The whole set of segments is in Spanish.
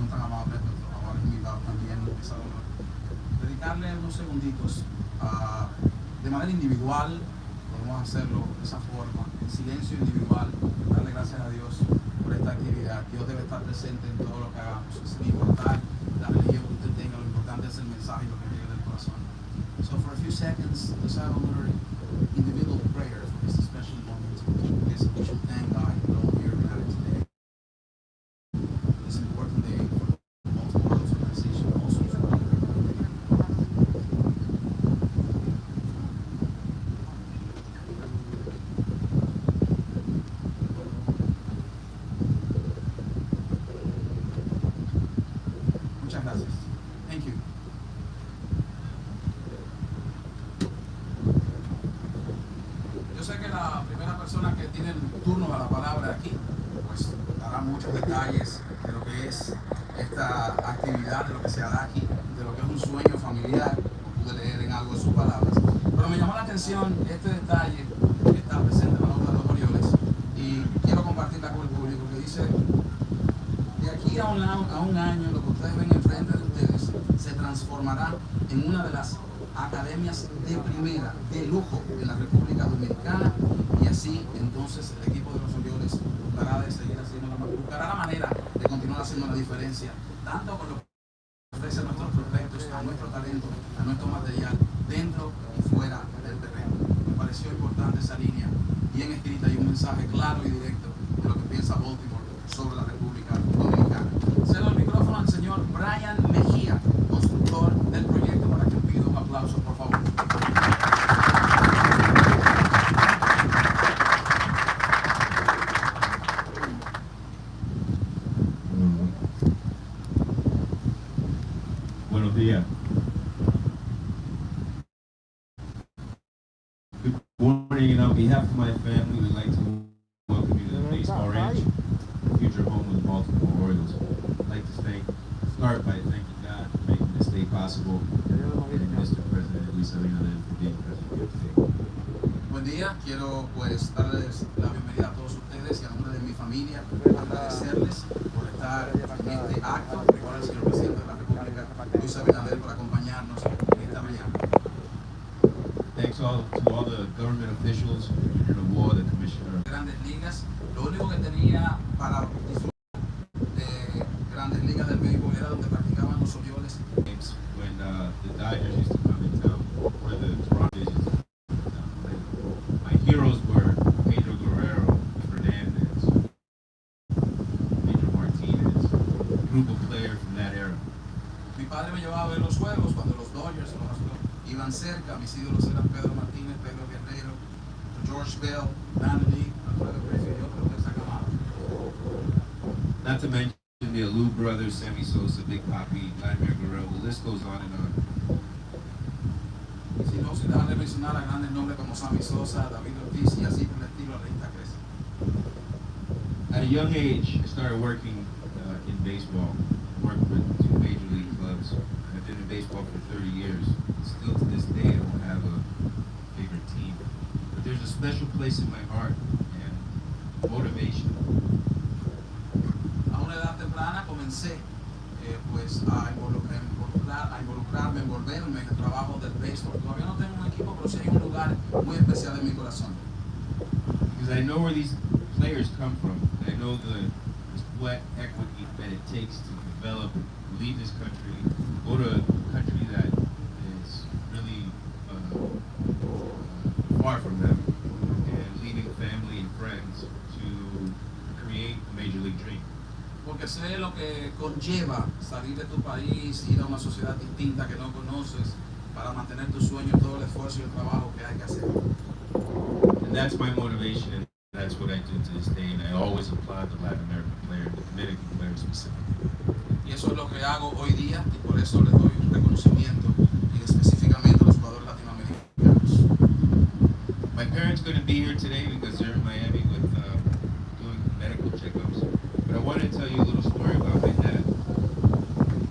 son tan amables, nuestros amables invitados también, es un honor. Dedicarle unos segunditos de manera individual, podemos hacerlo de esa forma, en silencio individual, darle gracias a Dios por esta actividad. Dios debe estar presente en todo lo que hagamos, sin importar la religión que usted tenga, lo importante es el mensaje y lo que llegue del corazón. So for a few seconds, let's have a little individual prayer for this special moment. Yes, we should thank God for all we are gathered today. It's an important day for multiple Orioles organizations, also for Muchas gracias. Thank you. Yo sé que la primera persona que tiene el turno a la palabra aquí, pues dará muchos detalles de lo que es esta actividad, de lo que se hará aquí, de lo que es un sueño familiar, como pude leer en algo de sus palabras. Pero me llamó la atención este detalle que está presente en la nota de los Orioles y quiero compartirla con el público, que dice: de aquí a un año, lo que ustedes ven enfrente de ustedes se transformará en una de las academias de primera, de lujo, en la República Dominicana, y así entonces el equipo de los Orioles buscará la manera de continuar haciendo la diferencia, tanto con lo que ofrece a nuestros prospectos, a nuestro talento, a nuestro material, dentro y fuera del terreno. Me pareció importante esa línea, bien escrita, y un mensaje claro y directo de lo que piensa Baltimore sobre la República Dominicana. Cedo el micrófono al señor Brian Mejía, constructor del proyecto, para que pido un aplauso, por favor. Buenos días. Good morning, and on behalf of my family, we'd like to welcome you to the baseball ranch, future home of the Baltimore Orioles. I'd like to start by thanking God for making this day possible, and Mr. President Luis Abinader for being president today. Buen día, quiero pues darles la bienvenida a todos ustedes y a nombre de mi familia, agradecerles por estar en este acto, igual al señor presidente de la República, Luis Abinader, por acompañarnos en esta mañana. Thanks to all the government officials, Commissioner Award, the Commissioner. Grandes Ligas, lo único que tenía para disfrutar de Grandes Ligas del béisbol era donde practicaban los Orioles. When the Dodgers used to come in town, or the Toronto used to my heroes were Pedro Guerrero, Fernandez, Pedro Martinez, a group of players from that era. Mi padre me llevaba a ver los juegos cuando los Dodgers iban cerca. Mis ídolos eran Pedro Martínez, Pedro Guerrero, George Bell, Danny, Alfredo Griffith y otros de esa camada. Not to mention the Alou brothers, Sammy Sosa, Big Papi, Vladimir Guerrero, the list goes on and on. Si no, sin dejar de mencionar a grandes nombres como Sammy Sosa, David Ortiz y así por el estilo, la lista crece. At a young age, I started working in baseball. Worked with 2 major league clubs. I've been in baseball for 30 years. Still to this day, I don't have a favorite team. But there's a special place in my heart and motivation. A una edad temprana comencé pues a involucrarme, envolverme en el trabajo del béisbol. Todavía no tengo un equipo, pero sí hay un lugar muy especial en mi corazón. Because I know where these players come from. I know the sweat equity that it takes to develop, leave this country, go to a country that is really far from them, and leaving family and friends to create a major league dream. Porque sé lo que conlleva salir de tu país, ir a una sociedad distinta que no conoces, para mantener tus sueños, todo el esfuerzo y el trabajo que hay que hacer. And that's my motivation, and that's what I do to this day, and I always applaud the Latin American player, the Dominican player specifically. Y eso es lo que hago hoy día, y por eso le doy reconocimiento, y específicamente a los jugadores latinoamericanos. My parents couldn't be here today because they're in Miami with doing medical checkups. But I wanted to tell you a little story about my dad.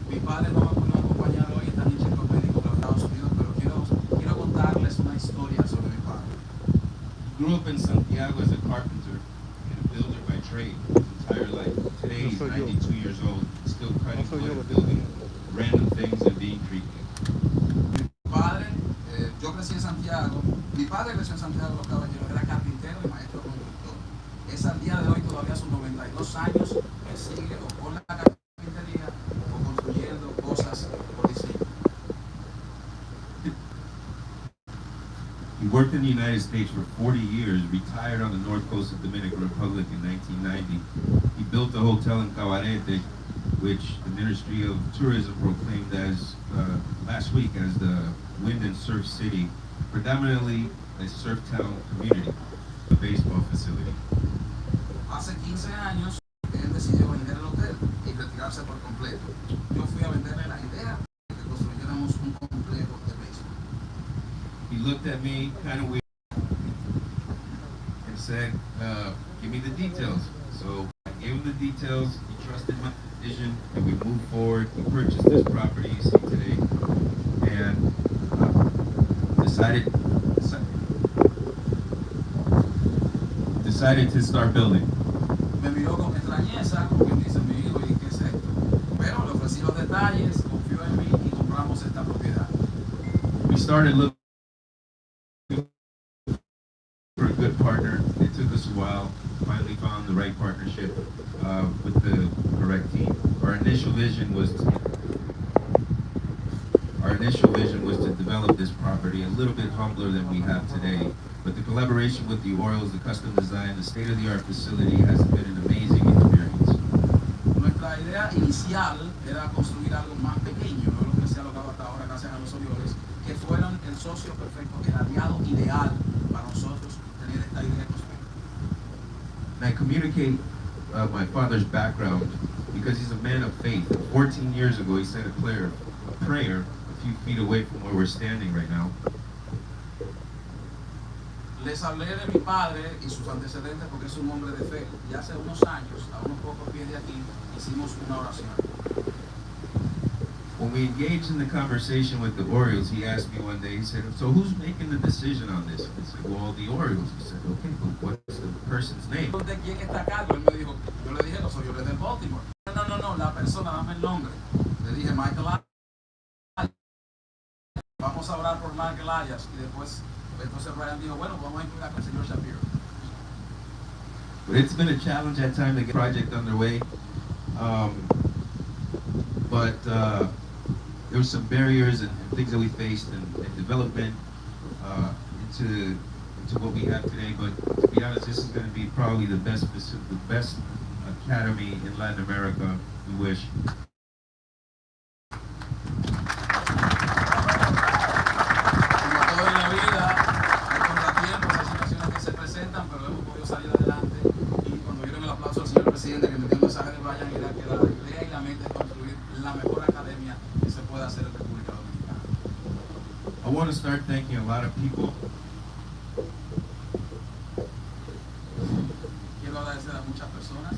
Mi padre no me pudo acompañar hoy, están en chequeo médico en los Estados Unidos, pero quiero contarles una historia sobre mi padre. He grew up in Santiago as a carpenter and a builder by trade his entire life. Today he's 92 years old, still cutting of building random things and being creative. Mi padre, yo crecí en Santiago, mi padre creció en Santiago de los Caballeros, era carpintero y maestro constructor. Es al día de hoy, todavía a sus 92 años, que sigue o con la carpintería o construyendo cosas por diseño. He worked in the United States for 40 years, retired on the north coast of Dominican Republic in 1990. He built a hotel in Cabarete, which the Ministry of Tourism proclaimed as last week as the Wind and Surf City, predominantly a surf town community, a baseball facility. Hace 15 años, él decidió vender el hotel y retirarse por completo. Yo fui a venderle la idea de que construyéramos un complejo de béisbol. He looked at me kind of weird and said, give me the details. So I gave him the details. He trusted my vision, and we moved forward. He purchased this property you see today, and decided to start building. Me miró con extrañeza, como quien dice mi hijo, ¿y qué es esto? Pero le ofrecí los detalles, confió en mí y compramos esta propiedad. We started looking for a good partner. It took us a while. Finally found the right partnership with the correct team. Our initial vision was to develop this property a little bit humbler than we have today. But the collaboration with the Orioles, the custom design, the state-of-the-art facility has been an amazing experience. Nuestra idea inicial era construir algo más pequeño, no lo que se ha logrado hasta ahora gracias a los Orioles, que fueron el socio perfecto, el aliado ideal para nosotros tener esta idea construida. And I communicate my father's background because he's a man of faith. 14 years ago, he said a prayer a few feet away from where we're standing right now. Les hablé de mi padre y sus antecedentes porque es un hombre de fe. Y hace unos años, a unos pocos pies de aquí, hicimos una oración. When we engaged in the conversation with the Orioles, he asked me one day, he said, so who's making the decision on this? I said, well, the Orioles. He said, okay, but what's the person's name? ¿De quién está a cargo? Él me dijo, yo le dije, los Orioles de Baltimore. No, la persona, dame el nombre. Le dije, Michael Arias. Vamos a orar por Michael Arias. Y después, entonces Brian dijo, bueno, vamos a incluir al señor Shapiro. But it's been a challenge at times to get the project underway. But there were some barriers and things that we faced in development into what we have today. But to be honest, this is going to be probably the best academy in Latin America, we wish. Presidente que me dio un mensaje de Brian era que la idea y la mente es construir la mejor academia que se pueda hacer en República Dominicana. I want to start thanking a lot of people. Quiero agradecer a muchas personas.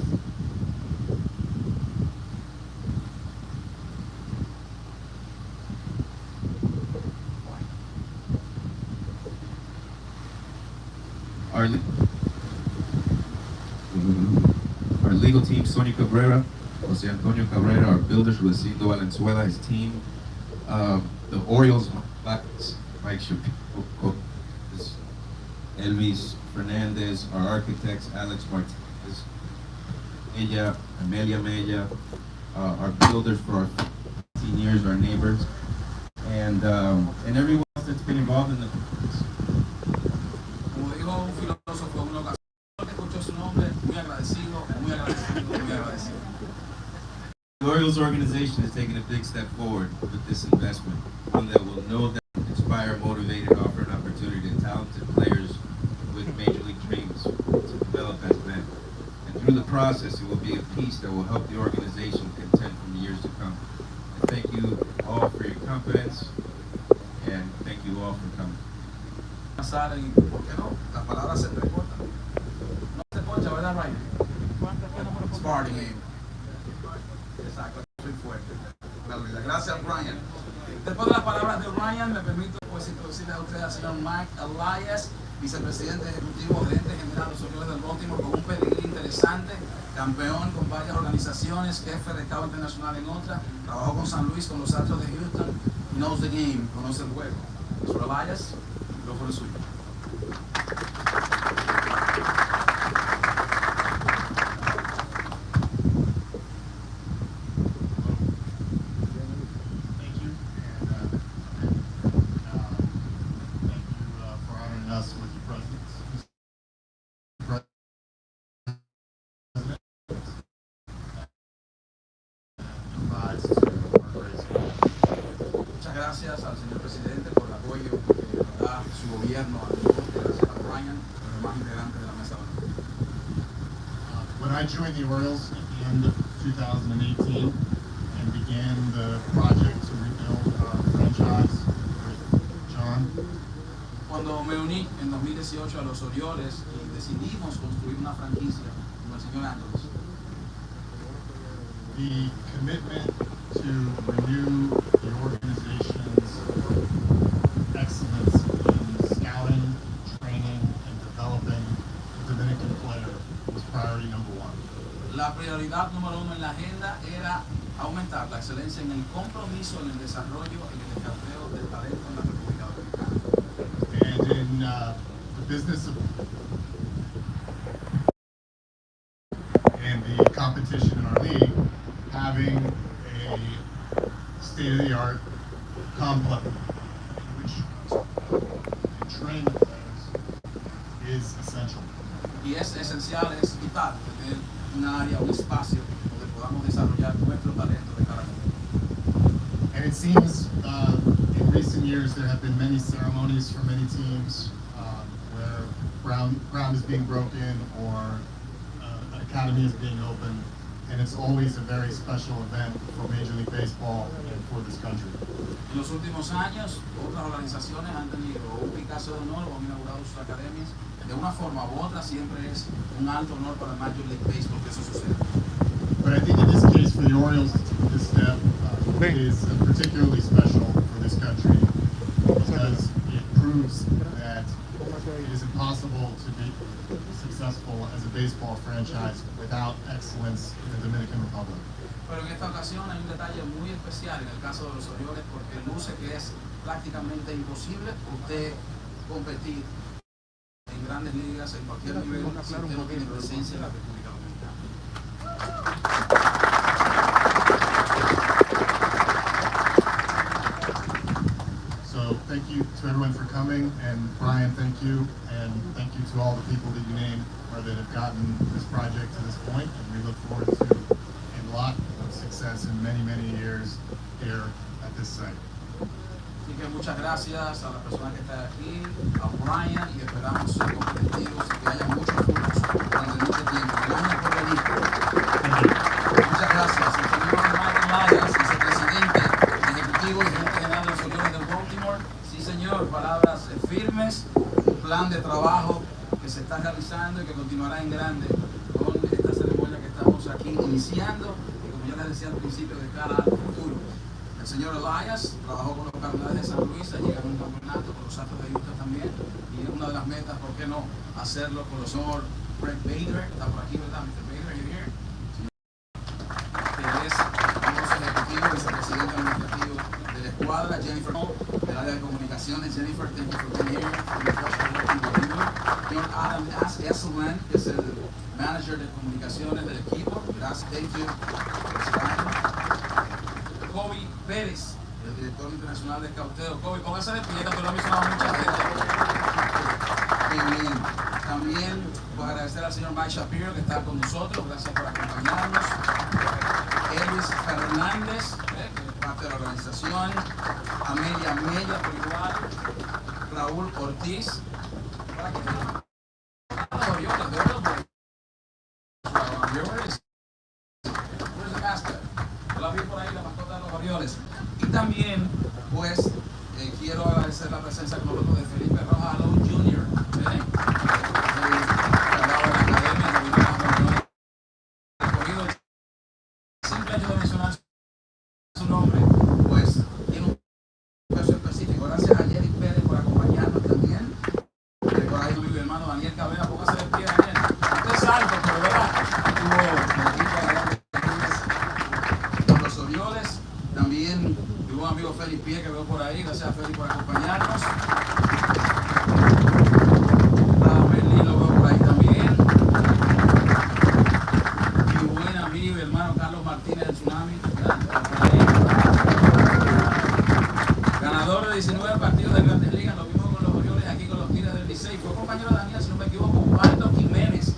Our legal team, Sonia Cabrera, Jose Antonio Cabrera, our builders, Lucindo Valenzuela, his team, the Orioles, Mike Shapiro, Elvis Fernandez, our architects, Alex Martinez, Amelia Mella, our builders for our 15 years, our neighbors, and everyone else that's been involved in the process. Como dijo un filósofo en una ocasión, que escuchó su nombre, muy agradecido, muy agradecido, muy agradecido. The Orioles organization has taken a big step forward with this investment, one that will know that inspire, motivate, and offer an opportunity to talented players with major league dreams to develop as men. And through the process, it will be a piece that will help the organization contend for the years to come. I thank you all for your confidence, and thank you all for coming. Pasar y, ¿por qué no? Las palabras se entrecortan. No se poncha, ¿verdad, Ryan? Sparring game. Exacto, soy fuerte. Gracias, Brian. Después de las palabras de Ryan, me permito pues introducirle a ustedes al señor Mike Elias, vicepresidente ejecutivo, gerente general de los Orioles de Baltimore, con un pedigrí interesante. campeón con varias organizaciones, jefe de scout internacional en otra, trabajó con San Luis, con los Astros de Houston, knows the game, conoce el juego. Mr. Elias, el micrófono es suyo. Gracias al señor presidente por el apoyo que da su gobierno al deporte, gracias a Brian, los demás integrantes de la mesa de honor. When I joined the Orioles at the end of 2018 and began the project to rebuild our franchise with John, Cuando me uní en 2018 a los Orioles y decidimos construir una franquicia con el señor Ángeles, the commitment to renew the organization's excellence in scouting, training, and developing the Dominican player was priority number one. la prioridad número uno en la agenda era aumentar la excelencia en el compromiso, en el desarrollo, en el escauteo del talento en la República Dominicana. And in the business of and the competition in our league, having a state-of-the-art complex which train the players is essential. Y es esencial, es vital tener un área, un espacio donde podamos desarrollar nuestro talento de cara a futuro. And it seems in recent years there have been many ceremonies for many teams where ground is being broken or an academy is being opened, and it's always a very special event for Major League Baseball and for this country. En los últimos años, otras organizaciones han tenido un Picasso de honor o han inaugurado sus academias. De una forma u otra, siempre es un alto honor para el Major League Baseball que eso suceda. But I think in this case, for the Orioles to take this step is particularly special for this country because it proves that it is impossible to be successful as a baseball franchise without excellence in the Dominican Republic. Pero en esta ocasión hay un detalle muy especial en el caso de los Orioles porque luce que es prácticamente imposible usted competir en Grandes Ligas en cualquier nivel si usted no tiene presencia en la República Dominicana. So thank you to everyone for coming, and Brian, thank you, and thank you to all the people that you named or that have gotten this project to this point, and we look forward to a lot of success in many, many years here at this site. Así que muchas gracias a la persona que está aquí, a Brian, y esperamos ser competitivos y que haya muchos frutos durante mucho tiempo. Gracias por venir. Muchas gracias. El señor Michael Myers, vicepresidente ejecutivo y gerente general de los Orioles de Baltimore. Sí, señor, palabras firmes, un plan de trabajo que se está realizando y que continuará en grande con esta ceremonia que estamos aquí iniciando y como ya les decía al principio, de cara al futuro. El señor Elias trabajó con los Cardenales de San Luis, allí ganó un campeonato con los Astros de Houston también, y es una de las metas, ¿por qué no hacerlo con el señor Brett Bader? Está por aquí, ¿verdad? Mr. Bader, you here? Que es famoso ejecutivo, vicepresidente administrativo de la escuadra. Jennifer, del área de comunicaciones. Jennifer, thank you for being here. Señor Adam Esselman, que es el manager de comunicaciones del equipo. Gracias, thank you. Kobe Pérez, el director internacional de escauteo. Kobe, póngase de pie, que lo ha mencionado mucha gente. Bien. También voy a agradecer al señor Mike Shapiro que está con nosotros, gracias por acompañarnos. Elvis Fernández, que es parte de la organización. Amelia Mella, por igual. Raúl Ortiz. Y también, pues, quiero agradecer la presencia con nosotros de Felipe Rojas Jr., que hablaba de la academia, que vino a recorrido. Simple hecho de mencionar su nombre, pues, tiene un peso específico. Gracias a Jerry Pérez por acompañarnos también. Por ahí mi hermano Daniel Cabera, póngase de pie, Daniel. Usted es alto, pero ¿verdad? buen amigo Félix Pie, que veo por ahí. Gracias a Félix por acompañarnos. A Merlin lo veo por ahí también. Mi buen amigo y hermano Carlos Martínez del Tsunami. Por ahí. Ganador de 19 partidos de Grandes Ligas, lo vimos con los Orioles, aquí con los Tigres del Licey. Fue compañero de Daniel, si no me equivoco, Waldo Jiménez.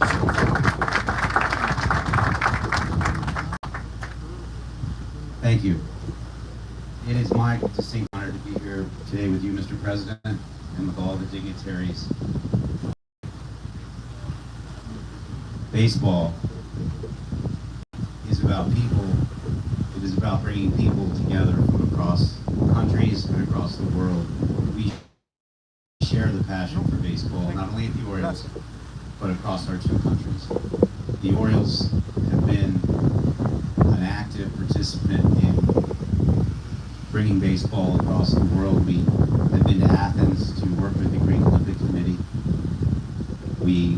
Thank you. It is my distinct honor to be here today with you, Mr. President, and with all the dignitaries. Baseball is about people. It is about bringing people together from across countries and across the world. We share the passion for baseball, not only at the Orioles, but across our two countries. The Orioles have been an active participant in bringing baseball across the world. We have been to Athens to work with the Greek Olympic Committee. We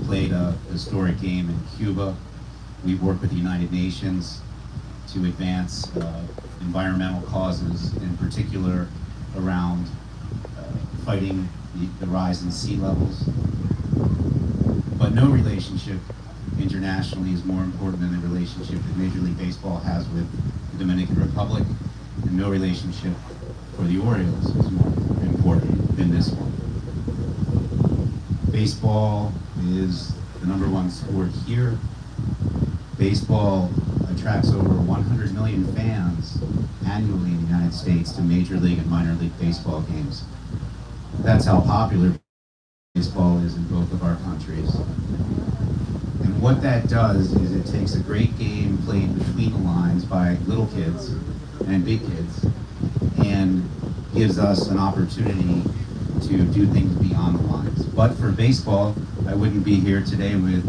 played a historic game in Cuba. We've worked with the United Nations to advance environmental causes, in particular around fighting the rise in sea levels. But no relationship internationally is more important than the relationship that Major League Baseball has with the Dominican Republic, and no relationship for the Orioles is more important than this one. Baseball is the #1 sport here. Baseball attracts over 100 million fans annually in the United States to Major League and minor league baseball games. That's how popular baseball is in both of our countries. And what that does is it takes a great game played between the lines by little kids and big kids and gives us an opportunity to do things beyond the lines. But for baseball, I wouldn't be here today with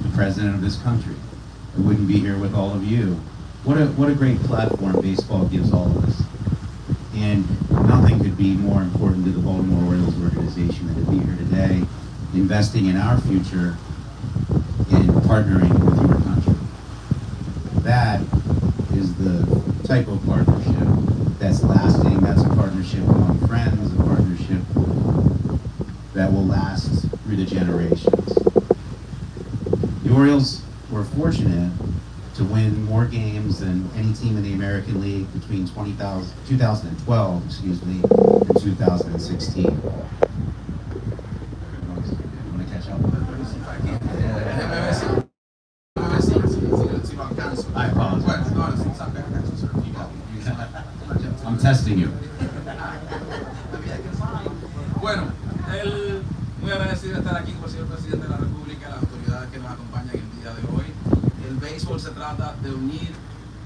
the president of this country. I wouldn't be here with all of you. What a great platform baseball gives all of us. And nothing could be more important to the Baltimore Orioles organization than to be here today, investing in our future and partnering with your country. That is the type of partnership that's lasting. That's a partnership among friends, a partnership that will last through the generations. The Orioles were fortunate to win more games than any team in the American League between 2012, and 2016. Want to catch up? I apologize. I'm testing you. Bueno, muy agradecido de estar aquí con el señor presidente de la República, las autoridades que nos acompañan el día de hoy. El béisbol se trata de unir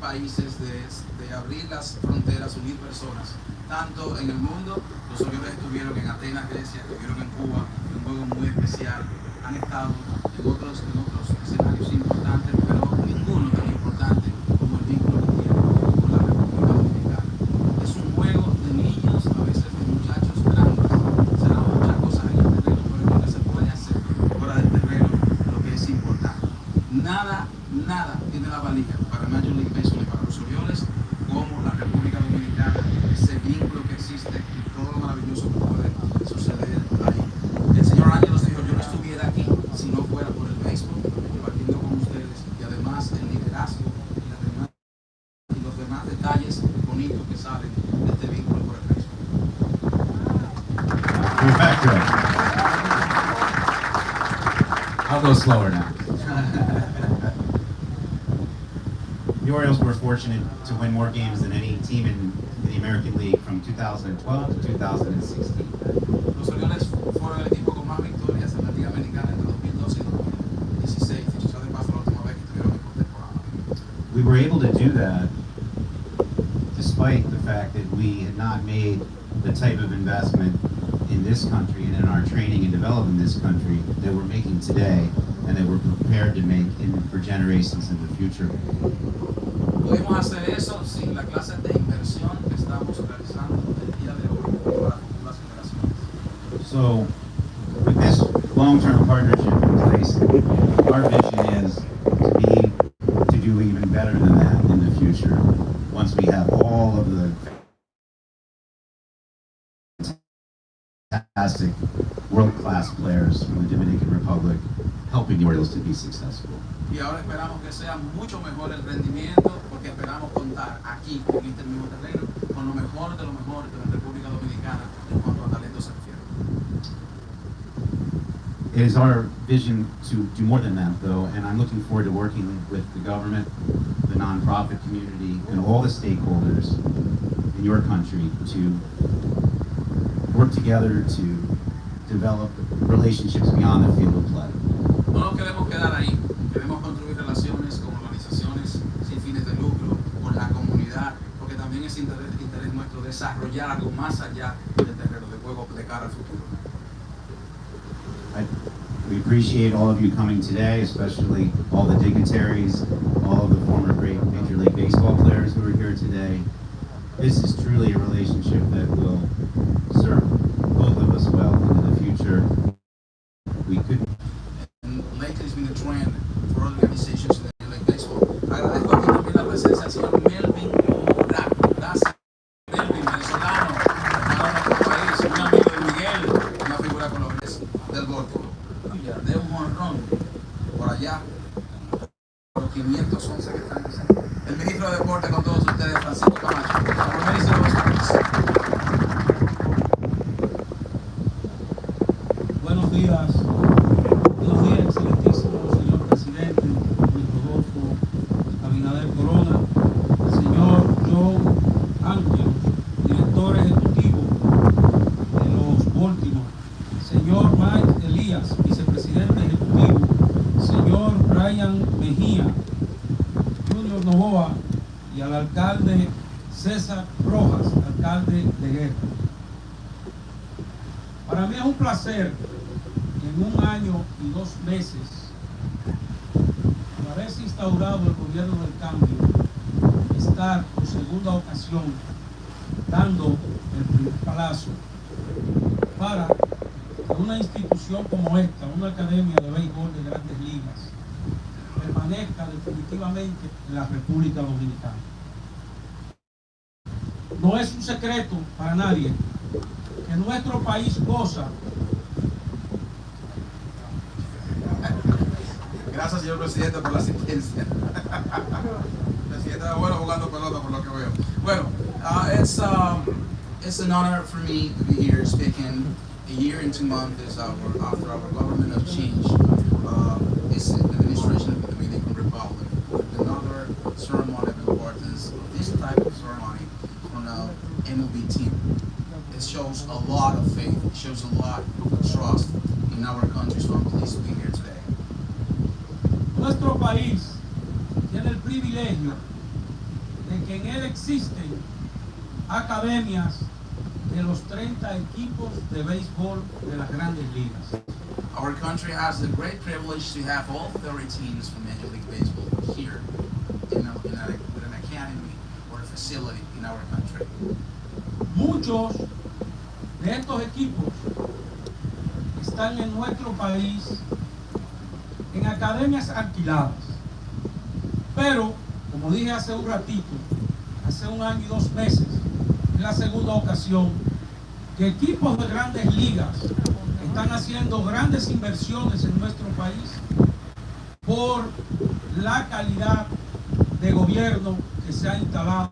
países, de abrir las fronteras, unir personas, tanto en el mundo. Los Orioles estuvieron en Atenas, Grecia, estuvieron en Cuba, un juego muy especial. Han estado en otros escenarios importantes, pero ninguno tan importante como el vínculo que tiene con la República Dominicana. Es un juego de niños, a veces de muchachos grandes. Se dan muchas cosas en el terreno, pero lo que se puede hacer fuera del terreno, lo que es importante. Nada tiene la valía para Major League Baseball y para los Orioles como la República Dominicana, ese vínculo que existe y todo lo maravilloso que puede suceder ahí. El señor Ángel nos dijo, yo no estuviera aquí si no fuera por el béisbol, compartiendo con ustedes, y además el liderazgo y los demás detalles bonitos que salen de este vínculo por el béisbol. Perfecto. I'll go slower now. The Orioles were fortunate to win more games than any team in the American League from 2012 to 2016. Los Orioles fueron el equipo con más victorias en la Liga Americana entre 2012 y 2016. Dicho sea de paso, la última vez que estuvieron en postemporada. We were able to do that despite the fact that we had not made the type of investment in this country and in our training and development in this country that we're making today and that we're prepared to make for generations in the future. Pudimos hacer eso sin la clase de inversión que estamos realizando el día de hoy para futuras generaciones. So, with this long-term partnership in place, our vision is to do even better than that in the future. once we have all of the fantastic world-class players from the Dominican Republic helping the Orioles to be successful. Y ahora esperamos que sea mucho mejor el rendimiento, porque esperamos contar aquí, en este mismo terreno, con lo mejor de la República Dominicana en cuanto a talento se refiere. It is our vision to do more than that, though, and I'm looking forward to working with the government, the nonprofit community, and all the stakeholders in your country to work together to develop relationships beyond the field of play. No nos queremos quedar ahí, queremos construir relaciones con organizaciones sin fines de lucro, con la comunidad, porque también es interés nuestro desarrollar algo más allá del terreno de juego de cara al futuro. We appreciate all of you coming today, especially all the dignitaries, all of the former great Major League Baseball players who are here today. This is truly a relationship that will serve both of us well into the future. We could. And lately it's been a trend for organizations in the Major League Baseball. Agradezco aquí también la presencia del señor Melvin Daza. Melvin, venezolano, hermano de nuestro país, un amigo de Miguel, una figura colores del béisbol. De un jonrón por allá, por los 511 que están diciendo. El ministro de Deporte con todos ustedes, Francisco Camacho. Buenos días, excelentísimo señor presidente Luis Abinader Corona, señor Joe Ángel, director ejecutivo de los Baltimore, señor Mike Elías, vicepresidente ejecutivo, señor Brian Mejía, Junior Novoa y al alcalde César Rojas, alcalde de Guerra. Para mí es un placer en 1 año y 2 meses, al haberse instaurado el gobierno del cambio, estar por segunda ocasión dando el primer palazo para que una institución como esta, una academia de béisbol de Grandes Ligas, permanezca definitivamente en la República Dominicana. No es un secreto para nadie que nuestro país goza. Gracias, señor presidente, por la asistencia. El presidente era bueno jugando pelota, por lo que veo. Bueno, it's an honor for me to be here speaking. A year and 2 months after our government of change. It's the administration of the Dominican Republic. Another ceremony of importance, this type of ceremony on a MLB team. It shows a lot of faith, it shows a lot of trust in our country, so I'm pleased to be here today. Nuestro país tiene el privilegio de que en él existen academias de los 30 equipos de béisbol de las Grandes Ligas. Our country has the great privilege to have all 30 teams from Major League Baseball here with an academy or a facility in our country. Muchos de estos equipos están en nuestro país en academias alquiladas. Pero, como dije hace un ratito, hace 1 año y 2 meses, es la segunda ocasión que equipos de Grandes Ligas están haciendo grandes inversiones en nuestro país por la calidad de gobierno que se ha instalado,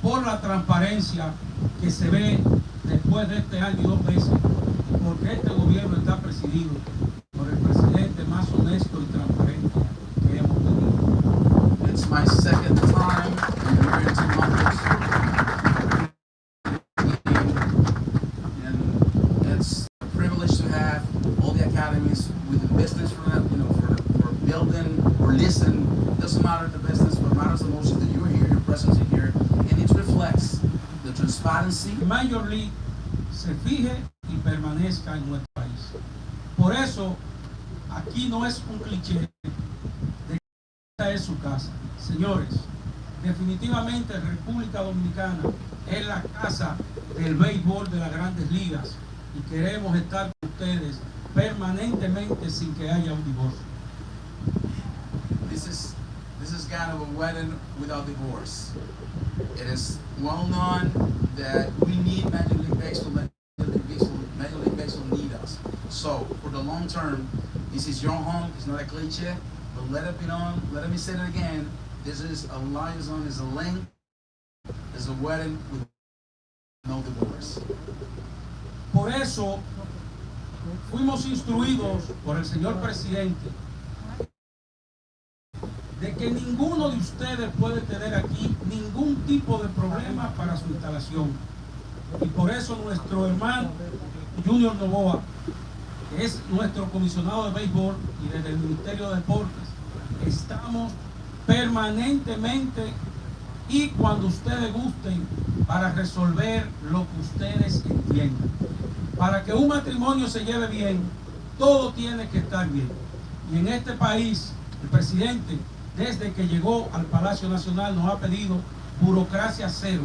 por la transparencia que se ve después de este año y 2 meses, porque este gobierno está presidido por el presidente más honesto y transparente que hemos tenido. It's my second time in a year and 2 months. And it's a privilege to have all the academies within business for that, for building or listening. It doesn't matter the business, what matters the most is that you're here, your presence is here, and it reflects the transparency. Major League se fije y permanezca en nuestro país. Por eso, aquí no es un cliché de que esta es su casa. Señores, definitivamente República Dominicana es la casa del béisbol de las Grandes Ligas y queremos estar con ustedes permanentemente sin que haya un divorcio. This is kind of a wedding without divorce. it's well known that we need Major League Baseball. Major League Baseball need us. So for the long term, this is your home. It's not a cliche, but let it be known. Let me say it again. This is a liaison, is a link, is a wedding with no divorce. Por eso fuimos instruidos por el señor presidente de que ninguno de ustedes puede tener aquí ningún tipo de problema para su instalación. Y por eso nuestro hermano Junior Novoa, que es nuestro comisionado de béisbol, y desde el Ministerio de Deportes, estamos permanentemente y cuando ustedes gusten para resolver lo que ustedes entiendan. Para que un matrimonio se lleve bien, todo tiene que estar bien. Y en este país, el presidente, desde que llegó al Palacio Nacional, nos ha pedido burocracia cero.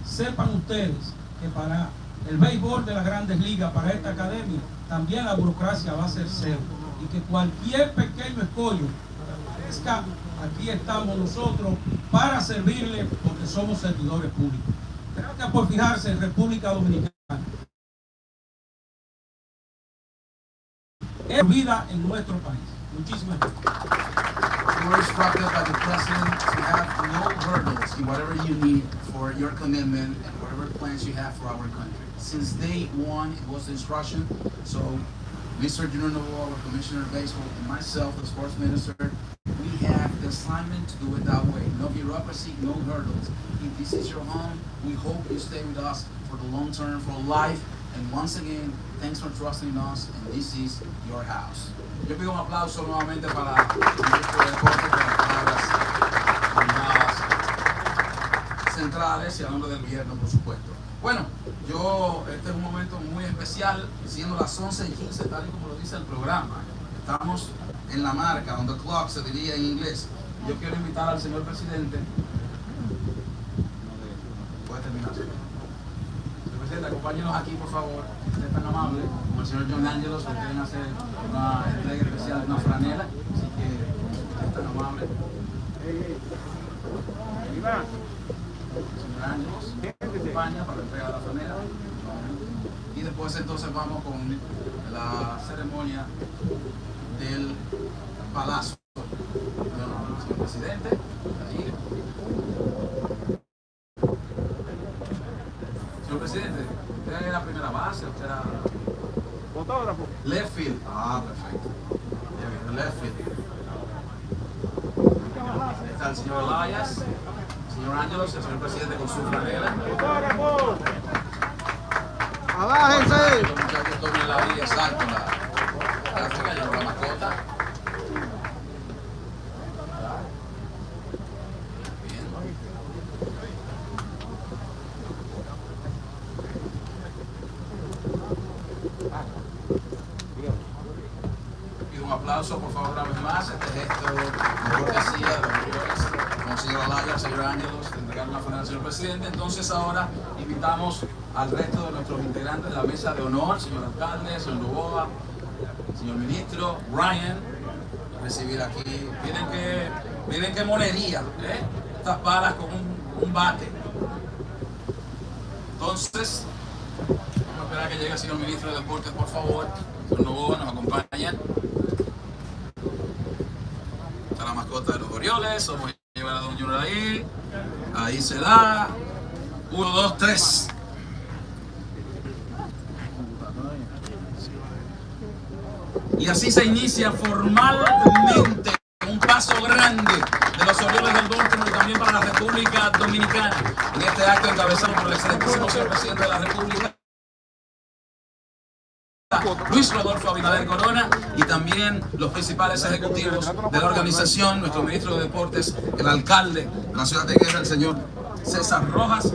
Sepan ustedes que para el béisbol de las Grandes Ligas, para esta academia, también la burocracia va a ser cero. Y que cualquier pequeño escollo aparezca, aquí estamos nosotros para servirle, porque somos servidores públicos. Gracias por fijarse en República Dominicana. Es vida en nuestro país. Muchísimas gracias. We were instructed by the president to have no hurdles in whatever you need for your commitment and whatever plans you have for our country. Since day one, it was the instruction. So, Mr. Junior Novoa, Commissioner of Baseball, and myself, the sports minister, we have the assignment to do it that way. No bureaucracy, no hurdles. If this is your home, we hope you stay with us for the long term, for life. And once again, thanks for trusting us, and this is your house. Yo pido un aplauso nuevamente para el ministro de Deportes por las palabras centrales y hablando del gobierno, por supuesto. Bueno, este es un momento muy especial, siendo las 11:15, tal y como lo dice el programa. Estamos en la marca, on the clock, se diría en inglés. Yo quiero invitar al señor presidente. Puede terminar, señor. Señor presidente, acompáñenos aquí, por favor. Usted es tan amable, como el señor John Angelos, que quieren hacer una entrega especial de una franela. Así que, usted es tan amable. Señor Angelos, acompaña para la entrega de la franela. Y después entonces vamos con la ceremonia del palazo. Señor presidente, ahí. Señor presidente, ¿usted era la primera base? ¿Usted era fotógrafo? Left field. Ah, perfecto. Bien, left field. Está el señor Elias, el señor Ángelos, el señor presidente con su franela. ¡Fotógrafo! ¡Abájense! Los muchachos tomen la vía, exacto, la África, ya la mascota. Bien. Pido un aplauso, por favor, una vez más. Este gesto de cortesía de los Orioles, con el señor Alaya, el señor Ángelos, de entregar una franela al señor presidente. Entonces ahora invitamos al resto de nuestros integrantes de la mesa de honor, señor alcalde, señor Novoa, señor ministro, Ryan, a recibir aquí. Miren qué monería, estas balas con un bate. Entonces, vamos a esperar que llegue el señor ministro de Deportes, por favor. Señor Novoa nos acompaña. Está la mascota de los Orioles, vamos a llevar a don Junior ahí. Ahí se da. 1, 2, 3. Y así se inicia formalmente un paso grande de los Orioles del Baltimore y también para la República Dominicana. En este acto encabezado por el excelentísimo señor presidente de la República, Luis Abinader Corona, y también los principales ejecutivos de la organización, nuestro ministro de Deportes, el alcalde de la ciudad de Guerra, el señor César Rojas,